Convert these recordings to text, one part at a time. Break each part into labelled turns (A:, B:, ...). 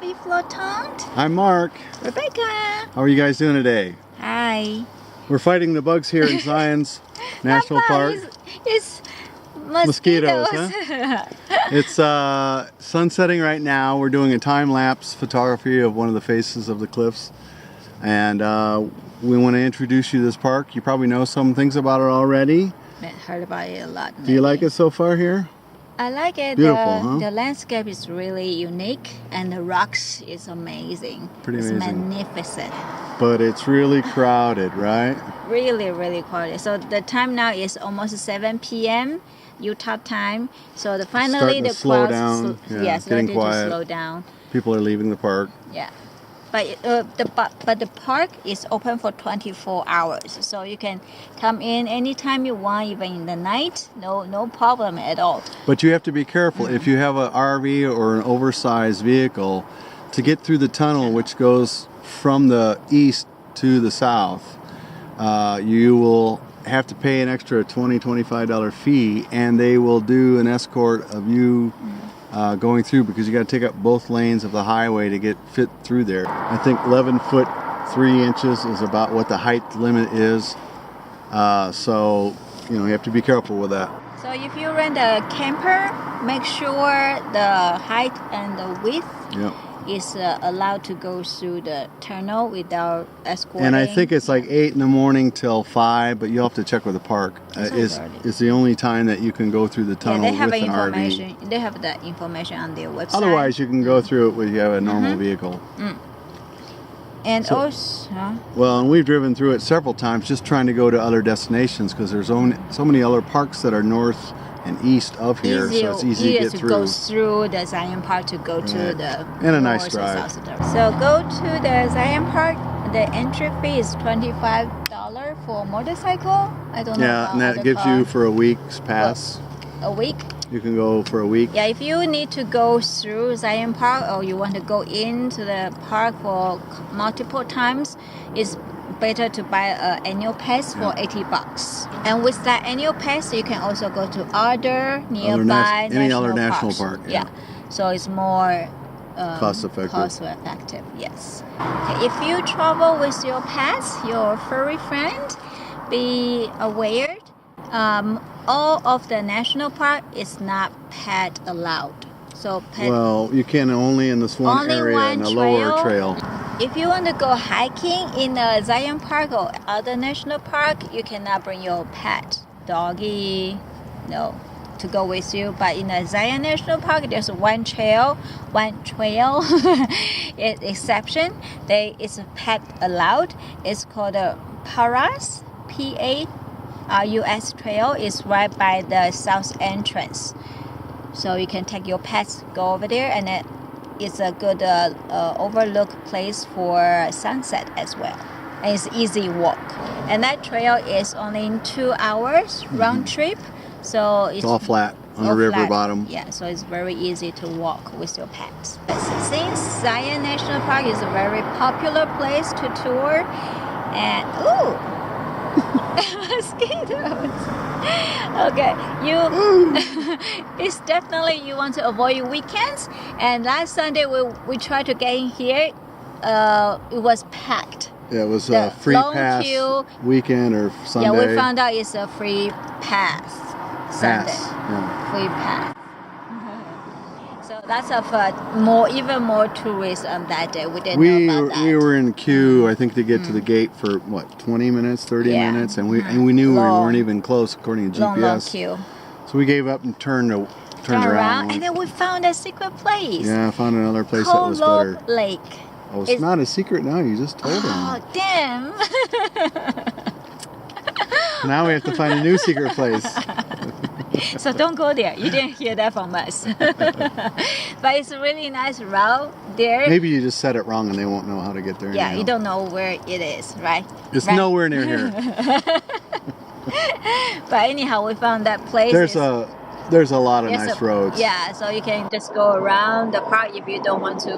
A: Happy Flottante.
B: I'm Mark.
A: Rebecca.
B: How are you guys doing today?
A: Hi.
B: We're fighting the bugs here in Zions National Park.
A: It's mosquitoes.
B: Huh? It's sunsetting right now. We're doing a time-lapse photography of one of the faces of the cliffs. And we want to introduce you to this park. You probably know some things about it already.
A: I heard about it a lot.
B: Do you like it so far here?
A: I like it.
B: Beautiful, huh?
A: The landscape is really unique and the rocks is amazing.
B: Pretty
A: it's
B: amazing.
A: Magnificent.
B: But it's really crowded, right?
A: Really, really crowded. So the time now is almost 7 p.m. Utah time. So finally the
B: slow
A: crowds
B: down.
A: starting
B: getting quiet.
A: to slow down.
B: People are leaving the park.
A: Yeah. But the park is open for 24 hours, so you can come in anytime you want, even in the night. No problem at all.
B: But you have to be careful. If you have an RV or an oversized vehicle, to get through the tunnel, which goes from the east to the south, you will have to pay an extra $20-25 fee, and they will do an escort of you going through, because you got to take up both lanes of the highway to get fit through there. I think 11 foot 3 inches is about what the height limit is. So you have to be careful with that.
A: So if you rent a camper, make sure the height and the width is allowed to go through the tunnel without escorting.
B: And I think it's like 8 in the morning till 5, but you'll have to check with the park. It's the only time that you can go through the tunnel
A: they have
B: with an
A: information.
B: RV.
A: They have that information on their website.
B: Otherwise, you can go through it when you have a normal vehicle.
A: And
B: Well, and we've driven through it several times just trying to go to other destinations, because there's so many other parks that are north and east of here, so it's easy to get through.
A: Go through the Zion Park to go to the
B: and a nice drive.
A: So go to the Zion Park. The entry fee is $25 for a motorcycle. I don't know.
B: Yeah, and that gives you for a week's pass.
A: A week?
B: You can go for a week.
A: Yeah, if you need to go through Zion Park or you want to go into the park for multiple times, it's better to buy an annual pass for $80. And with that annual pass, you can also go to other nearby
B: any other
A: national
B: national park.
A: Yeah. So it's more
B: cost effective.
A: Yes. Okay. If you travel with your pets, your furry friend, be aware. All of the national park is not pet allowed. So
B: well, you can only in this one area in the lower trail.
A: If you want to go hiking in the Zion Park or other national park, you cannot bring your pet, doggy, to go with you. But in the Zion National Park, there's one trail exception. It's a pet allowed. It's called a Paras, P-A-R-U-S trail. It's right by the south entrance. So you can take your pets, go over there, and it's a good overlook place for sunset as well. And it's easy walk. And that trail is only 2 hours round trip. So it's
B: all flat on a river bottom.
A: Yeah, so it's very easy to walk with your pets. Since Zion National Park is a very popular place to tour, and mosquitoes. Okay, it's definitely you want to avoid weekends. And last Sunday we tried to get in here. It was packed.
B: Yeah, it was a free pass weekend or Sunday.
A: Yeah, we found out it's a free pass Sunday. Free pass. So that's even more tourists on that day. We didn't know about that.
B: We were in queue, I think, to get to the gate for 20 minutes, 30 minutes, and we knew we weren't even close according to GPS.
A: Long queue.
B: So we gave up and turned around.
A: And then we found a secret place.
B: Yeah, I found another place that was better.
A: Lake.
B: Oh, it's not a secret now. You just told them.
A: Oh, damn.
B: Now we have to find a new secret place.
A: So don't go there. You didn't hear that from us. But it's a really nice route there.
B: Maybe you just said it wrong and they won't know how to get there.
A: Yeah, you don't know where it is, right?
B: It's nowhere near here.
A: But anyhow, we found that place.
B: There's a There's a lot of nice roads.
A: Yeah, so you can just go around the park if you don't want to.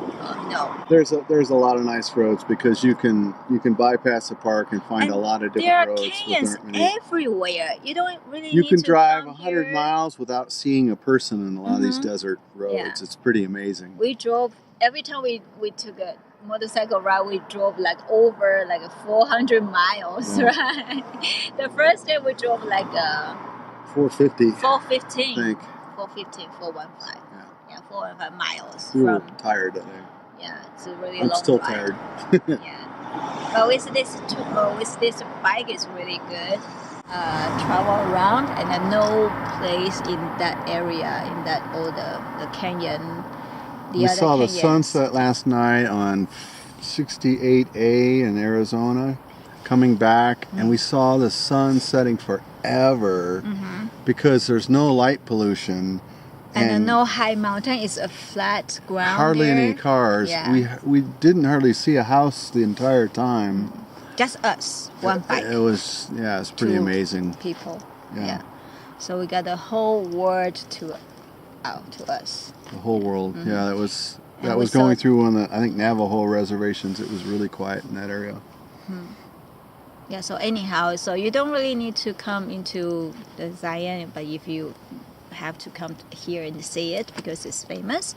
A: No.
B: There's a lot of nice roads because you can bypass the park and find a lot of different roads.
A: There are canyons everywhere. You don't really.
B: You
A: need
B: can
A: to
B: drive
A: come
B: 100
A: here.
B: miles without seeing a person in a lot of these desert roads.
A: Yeah.
B: It's pretty amazing.
A: We drove every time we took a motorcycle ride. We drove like over like 400 miles, right? The first day we drove like
B: 450.
A: 415.
B: I think.
A: 415, 415. Yeah, 415 miles.
B: We were tired that day.
A: Yeah, it's a really
B: I'm
A: long
B: still
A: ride.
B: tired.
A: Yeah, but with this bike is really good. Travel around and no place in that area, in that the canyon.
B: We saw the sunset last night on 68A in Arizona, coming back, and we saw the sun setting forever because there's no light pollution.
A: And no high mountain, it's a flat ground.
B: Hardly
A: there.
B: any cars.
A: Yeah.
B: We didn't hardly see a house the entire time.
A: Just us, one bike.
B: It's pretty amazing.
A: People.
B: Yeah.
A: So we got the whole world to us.
B: The whole world. Yeah, that was going through one of the, I think, Navajo reservations. It was really quiet in that area.
A: Yeah, so anyhow, so you don't really need to come into the Zion, but if you have to come here and see it because it's famous.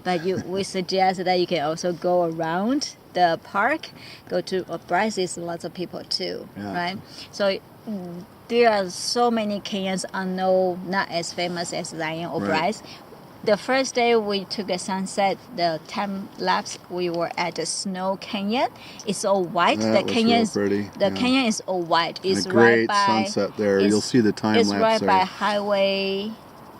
A: But we suggest that you can also go around the park, go to Bryce. There's lots of people too, right? So there are so many canyons not as famous as Zion or Bryce. The first day we took a sunset, the time lapse, we were at the Snow Canyon. It's all white.
B: That was real pretty.
A: The canyon is all white. It's
B: a great
A: right by
B: sunset there. You'll see the time lapse there.
A: It's right by Highway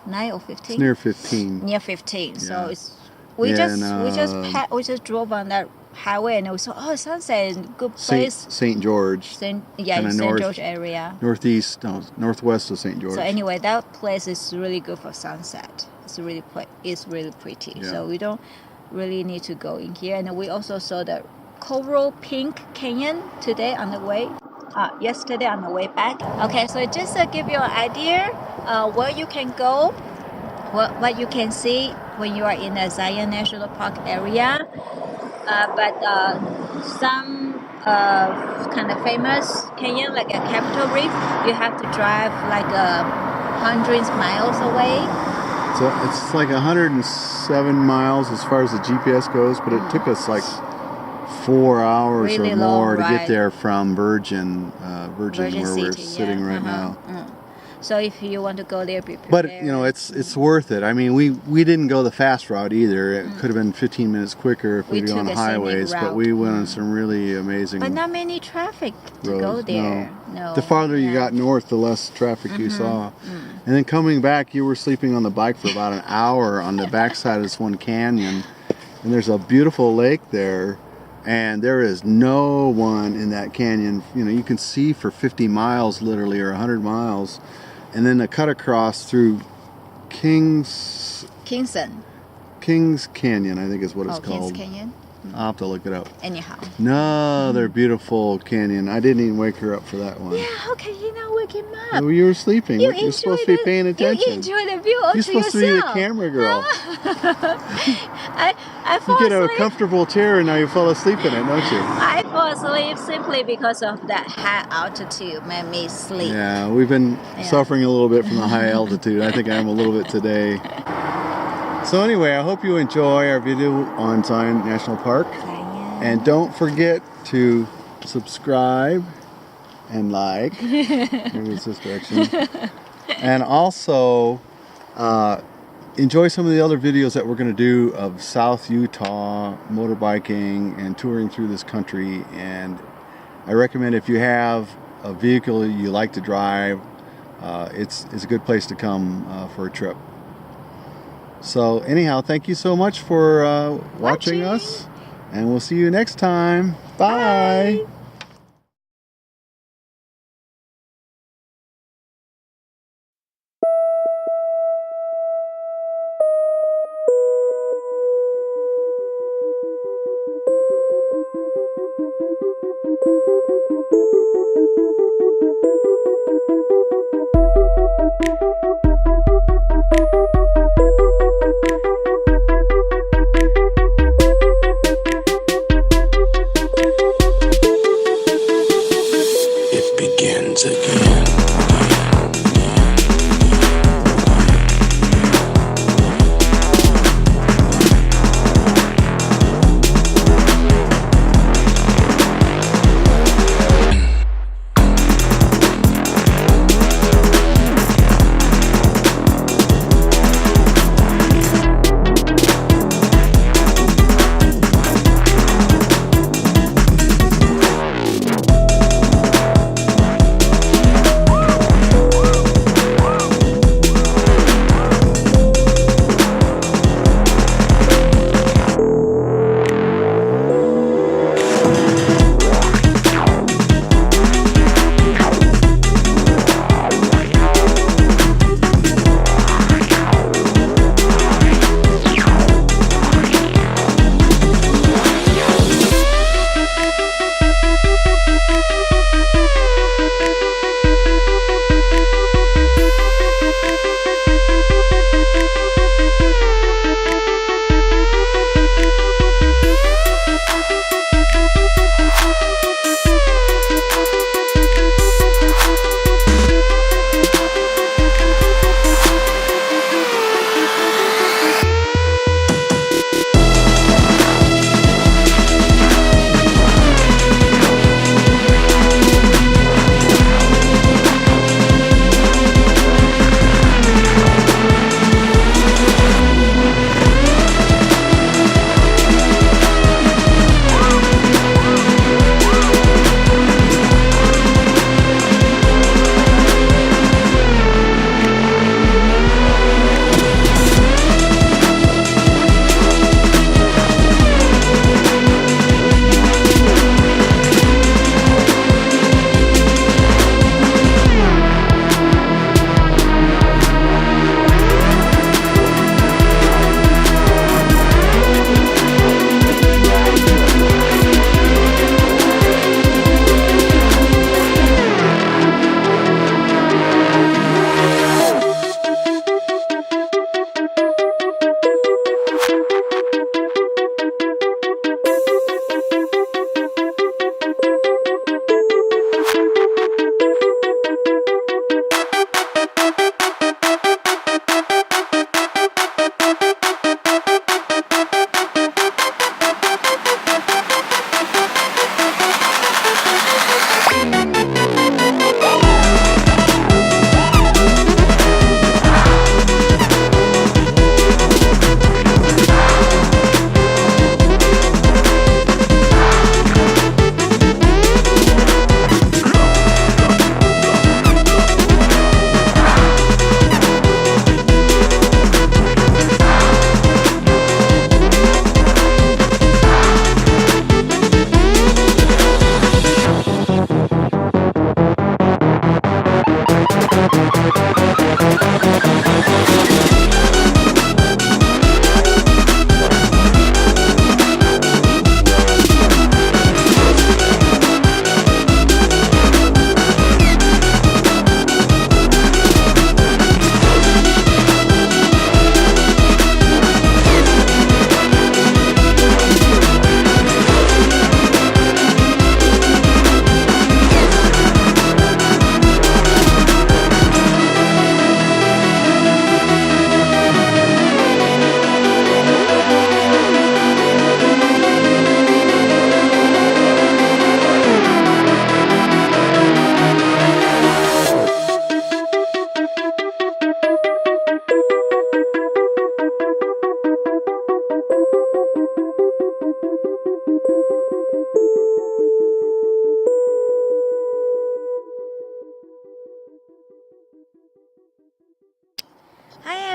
A: 9 or 15.
B: It's near 15.
A: Near 15. So it's we just drove on that highway and we saw sunset, good place.
B: St. George.
A: St. George area.
B: Northwest of St. George.
A: So anyway, that place is really good for sunset. It's really pretty.
B: Yeah.
A: So we don't really need to go in here. And we also saw the Coral Pink Canyon yesterday on the way back. Okay, so just to give you an idea where you can go, what you can see when you are in the Zion National Park area. But some kind of famous canyon, like a Capitol Reef, you have to drive like hundreds miles away.
B: So it's like 107 miles as far as the GPS goes, but it took us like 4 hours
A: really
B: or more to
A: ride.
B: get there from Virgin where
A: City,
B: we're sitting right now.
A: So if you want to go there, be prepared.
B: But it's worth it. I mean, we didn't go the fast route either. It could have been 15 minutes quicker if we'd gone on highways, but we went on some really amazing.
A: But not many traffic to
B: roads.
A: go there. No.
B: The farther you got north, the less traffic you saw. And then coming back, you were sleeping on the bike for about an hour on the backside of this one canyon, and there's a beautiful lake there. And there is no one in that canyon. You can see for 50 miles literally, or 100 miles. And then a cut across through Kings Canyon, I think is what it's called.
A: Kings Canyon?
B: I'll have to look it up.
A: Anyhow.
B: Another beautiful canyon. I didn't even wake her up for that one.
A: Yeah, how can you not wake him up?
B: Well, you were sleeping. You're supposed to be paying attention.
A: You enjoy the view all
B: You're
A: to
B: supposed
A: yourself.
B: to be the camera girl.
A: I fall
B: You get a
A: asleep.
B: comfortable chair and now you fall asleep in it, don't you?
A: I fall asleep simply because of that high altitude made me sleep.
B: Yeah, we've been suffering a little bit from the high altitude. I think I am a little bit today. So anyway, I hope you enjoy our video on Zion National Park. And don't forget to subscribe and like. Maybe it's this direction. And also enjoy some of the other videos that we're going to do of South Utah motorbiking and touring through this country. And I recommend if you have a vehicle you like to drive, it's a good place to come for a trip. So anyhow, thank you so much for watching us. And we'll see you next time. Bye.
A: Bye.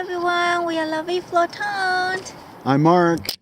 A: everyone. We are lovely Flottante.
B: I'm Mark.